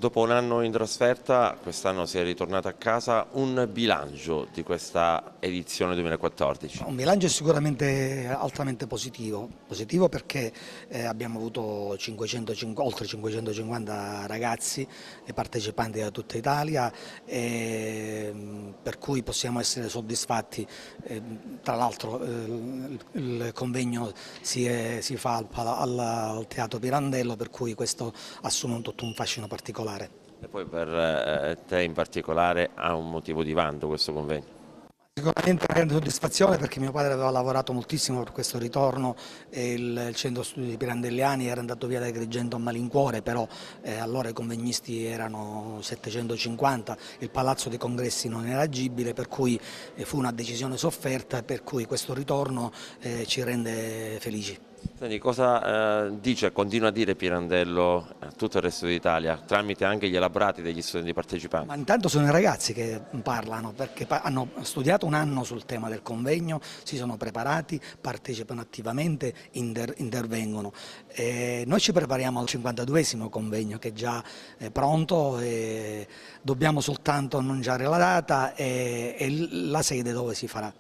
Dopo un anno in trasferta, quest'anno si è ritornato a casa. Un bilancio di questa edizione 2014? Un bilancio sicuramente altamente positivo, perché abbiamo avuto oltre 550 ragazzi e partecipanti da tutta Italia, per cui possiamo essere soddisfatti. Tra l'altro il convegno si fa al Teatro Pirandello, per cui questo assume tutto un fascino particolare. E poi per te in particolare ha un motivo di vanto questo convegno? Sicuramente una grande soddisfazione, perché mio padre aveva lavorato moltissimo per questo ritorno e il centro studi Pirandelliani era andato via da Agrigento a malincuore, però allora i convegnisti erano 750, il palazzo dei congressi non era agibile, per cui fu una decisione sofferta, per cui questo ritorno ci rende felici. Senti, cosa continua a dire Pirandello a tutto il resto d'Italia, tramite anche gli elaborati degli studenti partecipanti? Ma intanto sono i ragazzi che parlano, perché hanno studiato un anno sul tema del convegno, si sono preparati, partecipano attivamente, intervengono. Noi ci prepariamo al 52esimo convegno, che è già pronto, dobbiamo soltanto annunciare la data e la sede dove si farà.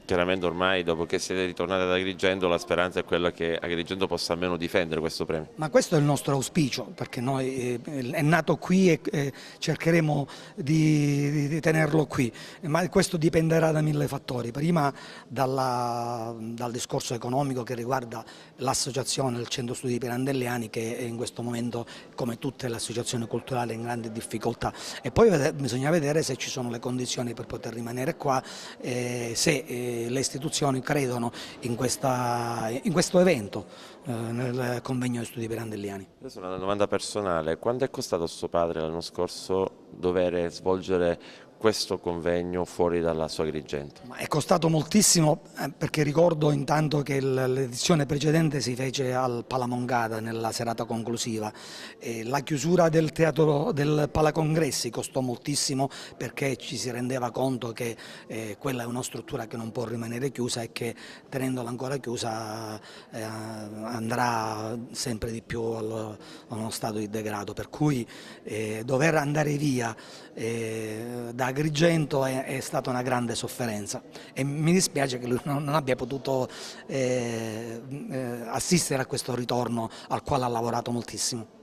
Chiaramente ormai dopo che siete ritornati ad Agrigento la speranza è quella che Agrigento possa almeno difendere questo premio. Ma questo è il nostro auspicio, perché noi è nato qui e cercheremo di tenerlo qui, ma questo dipenderà da mille fattori. Prima dal discorso economico che riguarda l'associazione, il Centro Studi Pirandelliani, che è in questo momento, come tutte le associazioni culturali, è in grande difficoltà, e poi bisogna vedere se ci sono le condizioni per poter rimanere qua, se le istituzioni credono in questo evento, nel convegno di studi Pirandelliani. Adesso una domanda personale, quanto è costato a suo padre l'anno scorso dover svolgere questo convegno fuori dalla sua Agrigento? Ma è costato moltissimo, perché ricordo intanto che l'edizione precedente si fece al Palamongada nella serata conclusiva. La chiusura del teatro del Palacongressi costò moltissimo, perché ci si rendeva conto che quella è una struttura che non può rimanere chiusa e che, tenendola ancora chiusa, andrà sempre di più a uno stato di degrado, per cui dover andare via da Agrigento è stata una grande sofferenza, e mi dispiace che lui non abbia potuto assistere a questo ritorno al quale ha lavorato moltissimo.